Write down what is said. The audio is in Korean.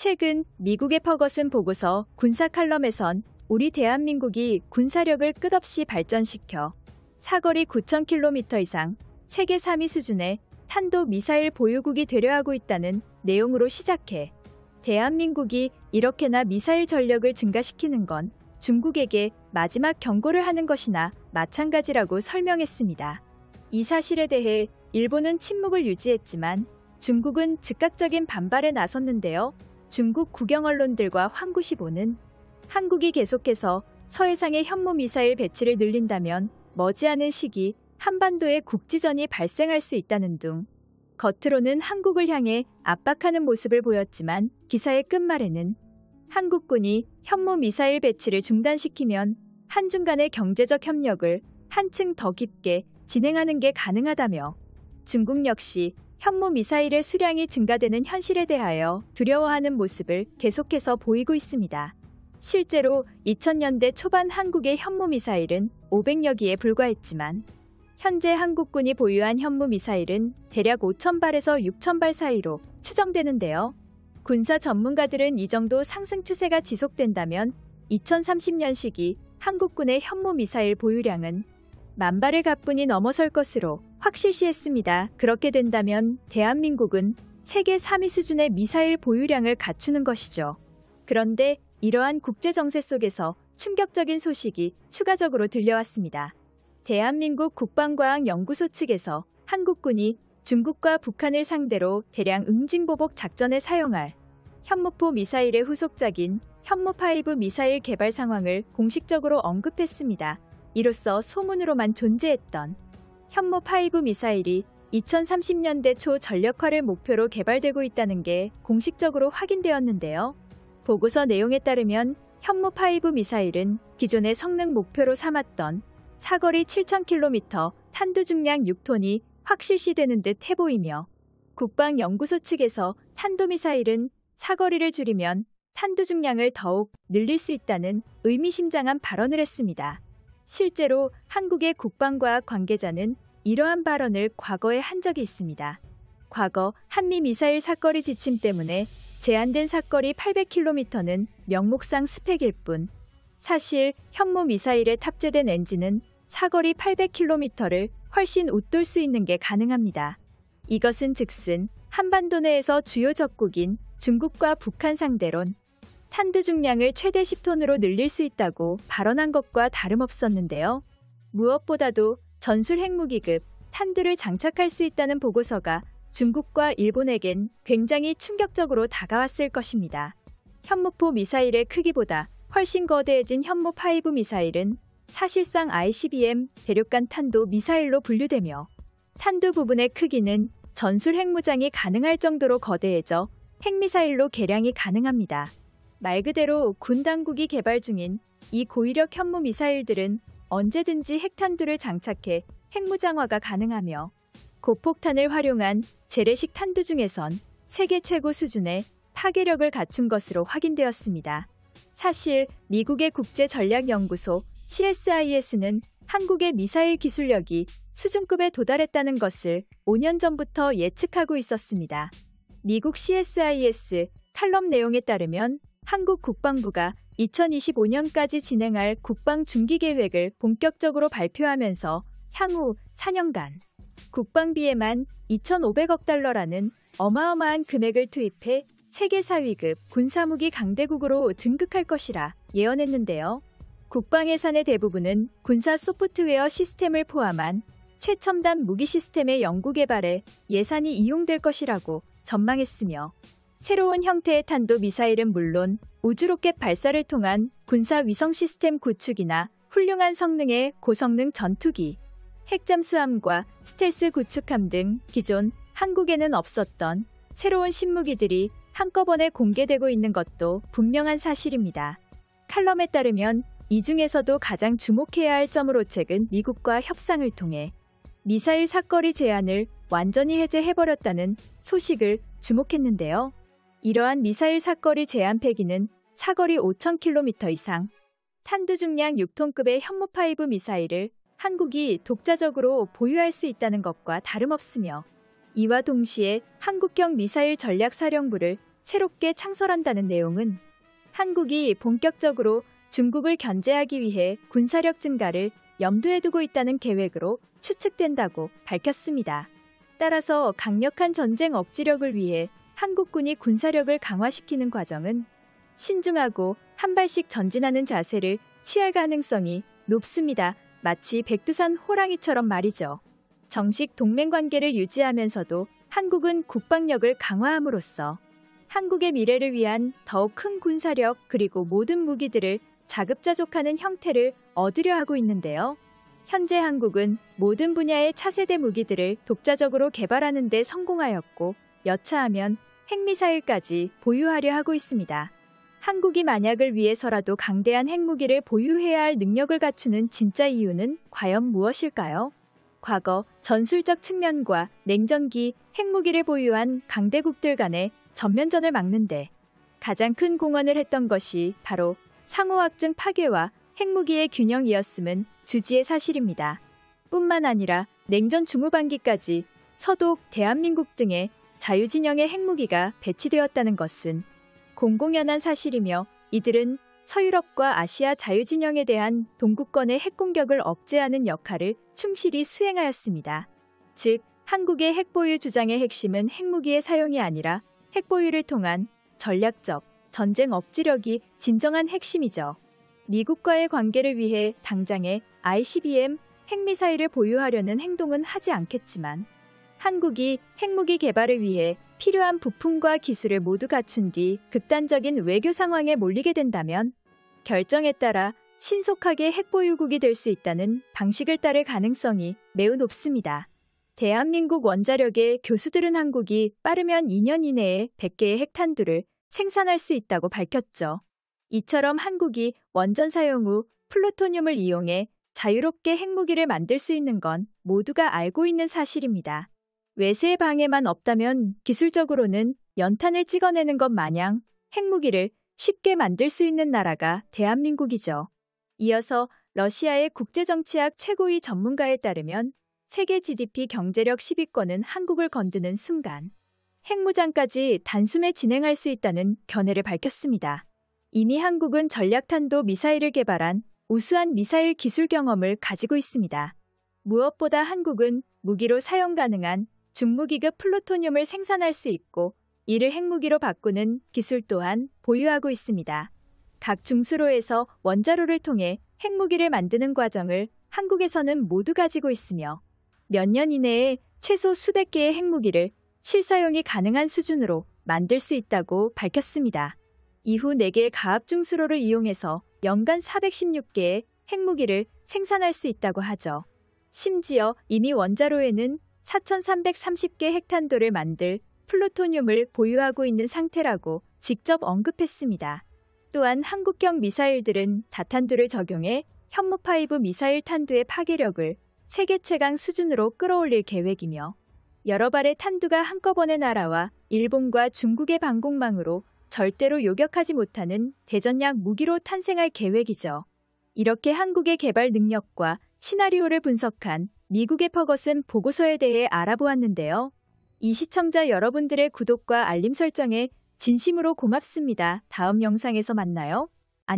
최근 미국의 퍼거슨 보고서 군사 칼럼에선 우리 대한민국이 군사력을 끝없이 발전시켜 사거리 9,000km 이상 세계 3위 수준의 탄도미사일 보유국이 되려 하고 있다는 내용으로 시작해 대한민국이 이렇게나 미사일 전력을 증가시키는 건 중국에게 마지막 경고를 하는 것이나 마찬가지라고 설명했습니다. 이 사실에 대해 일본은 침묵을 유지했지만 중국은 즉각적인 반발에 나섰는데요. 중국 국영 언론들과 환구시보는 한국이 계속해서 서해상의 현무미사일 배치를 늘린다면 머지않은 시기 한반도에 국지전이 발생할 수 있다는 둥 겉으로는 한국을 향해 압박하는 모습을 보였지만 기사의 끝말에는 한국군이 현무미사일 배치를 중단시키면 한중 간의 경제적 협력을 한층 더 깊게 진행하는 게 가능하다며 중국 역시 현무미사일의 수량이 증가되는 현실에 대하여 두려워하는 모습을 계속해서 보이고 있습니다. 실제로 2000년대 초반 한국의 현무미사일은 500여 기에 불과했지만 현재 한국군이 보유한 현무미사일은 대략 5,000발에서 6,000발 사이로 추정되는데요. 군사 전문가들은 이 정도 상승 추세가 지속된다면 2030년 시기 한국군의 현무미사일 보유량은 10,000발을 가뿐히 넘어설 것으로 확실시했습니다. 그렇게 된다면 대한민국은 세계 3위 수준의 미사일 보유량을 갖추는 것이죠. 그런데 이러한 국제정세 속에서 충격적인 소식이 추가적으로 들려왔습니다. 대한민국 국방과학연구소 측에서 한국군이 중국과 북한을 상대로 대량 응징보복 작전에 사용할 현무포 미사일의 후속작인 현무5 미사일 개발 상황을 공식적으로 언급했습니다. 이로써 소문으로만 존재했던 현무5 미사일이 2030년대 초 전력화를 목표로 개발되고 있다는 게 공식적으로 확인되었는데요. 보고서 내용에 따르면 현무5 미사일은 기존의 성능 목표로 삼았던 사거리 7,000km, 탄두 중량 6톤이 확실시되는 듯 해보이며 국방연구소 측에서 탄도미사일은 사거리를 줄이면 탄두 중량을 더욱 늘릴 수 있다는 의미심장한 발언을 했습니다. 실제로 한국의 국방과학 관계자는 이러한 발언을 과거에 한 적이 있습니다. 과거 한미 미사일 사거리 지침 때문에 제한된 사거리 800km는 명목상 스펙일 뿐 사실 현무 미사일에 탑재된 엔진은 사거리 800km를 훨씬 웃돌 수 있는 게 가능합니다. 이것은 즉슨 한반도 내에서 주요 적국인 중국과 북한 상대론 탄두 중량을 최대 10톤으로 늘릴 수 있다고 발언한 것과 다름없었는데요. 무엇보다도 전술 핵무기급 탄두를 장착할 수 있다는 보고서가 중국과 일본에겐 굉장히 충격적으로 다가왔을 것입니다. 현무포 미사일의 크기보다 훨씬 거대해진 현무5 미사일은 사실상 ICBM 대륙간 탄도 미사일로 분류되며 탄두 부분의 크기는 전술 핵무장이 가능할 정도로 거대해져 핵미사일로 개량이 가능합니다. 말 그대로 군 당국이 개발 중인 이 고위력 현무 미사일들은 언제든지 핵탄두를 장착해 핵무장화가 가능하며 고폭탄을 활용한 재래식 탄두 중에선 세계 최고 수준의 파괴력을 갖춘 것으로 확인되었습니다. 사실 미국의 국제전략연구소 CSIS는 한국의 미사일 기술력이 수준급에 도달했다는 것을 5년 전부터 예측하고 있었습니다. 미국 CSIS 칼럼 내용에 따르면 한국 국방부가 2025년까지 진행할 국방 중기 계획을 본격적으로 발표하면서 향후 4년간 국방비에만 2,500억 달러라는 어마어마한 금액을 투입해 세계 4위급 군사무기 강대국으로 등극할 것이라 예언했는데요. 국방 예산의 대부분은 군사 소프트웨어 시스템을 포함한 최첨단 무기 시스템의 연구 개발에 예산이 이용될 것이라고 전망했으며 새로운 형태의 탄도 미사일은 물론 우주로켓 발사를 통한 군사 위성 시스템 구축이나 훌륭한 성능의 고성능 전투기, 핵잠수함과 스텔스 구축함 등 기존 한국에는 없었던 새로운 신무기들이 한꺼번에 공개되고 있는 것도 분명한 사실입니다. 칼럼에 따르면 이 중에서도 가장 주목해야 할 점으로 책은 미국과 협상을 통해 미사일 사거리 제한을 완전히 해제해버렸다는 소식을 주목했는데요. 이러한 미사일 사거리 제한 폐기는 사거리 5,000km 이상, 탄두 중량 6톤급의 현무5 미사일을 한국이 독자적으로 보유할 수 있다는 것과 다름없으며 이와 동시에 한국형 미사일 전략사령부를 새롭게 창설한다는 내용은 한국이 본격적으로 중국을 견제하기 위해 군사력 증가를 염두에 두고 있다는 계획으로 추측된다고 밝혔습니다. 따라서 강력한 전쟁 억지력을 위해 한국군이 군사력을 강화시키는 과정은 신중하고 한 발씩 전진하는 자세를 취할 가능성이 높습니다. 마치 백두산 호랑이처럼 말이죠. 정식 동맹 관계를 유지하면서도 한국은 국방력을 강화함으로써 한국의 미래를 위한 더욱 큰 군사력 그리고 모든 무기들을 자급자족하는 형태를 얻으려 하고 있는데요. 현재 한국은 모든 분야의 차세대 무기들을 독자적으로 개발하는 데 성공하였고 여차하면 핵미사일까지 보유하려 하고 있습니다. 한국이 만약을 위해서라도 강대한 핵무기를 보유해야 할 능력을 갖추는 진짜 이유는 과연 무엇일까요? 과거 전술적 측면과 냉전기, 핵무기를 보유한 강대국들 간의 전면전을 막는데 가장 큰 공헌을 했던 것이 바로 상호확증 파괴와 핵무기의 균형이었음은 주지의 사실입니다. 뿐만 아니라 냉전 중후반기까지 서독, 대한민국 등의 자유진영의 핵무기가 배치되었다는 것은 공공연한 사실이며 이들은 서유럽과 아시아 자유진영에 대한 동구권의 핵공격을 억제하는 역할을 충실히 수행하였습니다. 즉, 한국의 핵보유 주장의 핵심은 핵무기의 사용이 아니라 핵보유를 통한 전략적 전쟁 억지력이 진정한 핵심이죠. 미국과의 관계를 위해 당장의 ICBM 핵미사일을 보유하려는 행동은 하지 않겠지만 한국이 핵무기 개발을 위해 필요한 부품과 기술을 모두 갖춘 뒤 극단적인 외교 상황에 몰리게 된다면 결정에 따라 신속하게 핵보유국이 될 수 있다는 방식을 따를 가능성이 매우 높습니다. 대한민국 원자력의 교수들은 한국이 빠르면 2년 이내에 100개의 핵탄두를 생산할 수 있다고 밝혔죠. 이처럼 한국이 원전 사용 후 플루토늄을 이용해 자유롭게 핵무기를 만들 수 있는 건 모두가 알고 있는 사실입니다. 외세의 방해만 없다면 기술적으로는 연탄을 찍어내는 것 마냥 핵무기를 쉽게 만들 수 있는 나라가 대한민국이죠. 이어서 러시아의 국제정치학 최고위 전문가에 따르면 세계 GDP 경제력 10위권은 한국을 건드는 순간 핵무장까지 단숨에 진행할 수 있다는 견해를 밝혔습니다. 이미 한국은 전략탄도 미사일을 개발한 우수한 미사일 기술 경험을 가지고 있습니다. 무엇보다 한국은 무기로 사용 가능한 중무기급 플루토늄을 생산할 수 있고 이를 핵무기로 바꾸는 기술 또한 보유하고 있습니다. 각 중수로에서 원자로를 통해 핵무기를 만드는 과정을 한국에서는 모두 가지고 있으며 몇 년 이내에 최소 수백 개의 핵무기를 실사용이 가능한 수준으로 만들 수 있다고 밝혔습니다. 이후 4개의 가압 중수로를 이용해서 연간 416개의 핵무기를 생산할 수 있다고 하죠. 심지어 이미 원자로에는 4,330개 핵탄도를 만들 플루토늄을 보유하고 있는 상태라고 직접 언급했습니다. 또한 한국형 미사일들은 다탄두를 적용해 현무5 미사일 탄두의 파괴력을 세계 최강 수준으로 끌어올릴 계획이며 여러 발의 탄두가 한꺼번에 날아와 일본과 중국의 방공망으로 절대로 요격하지 못하는 대전약 무기로 탄생할 계획이죠. 이렇게 한국의 개발 능력과 시나리오를 분석한 미국의 퍼거슨 보고서에 대해 알아보았는데요. 이 시청자 여러분들의 구독과 알림 설정에 진심으로 고맙습니다. 다음 영상에서 만나요.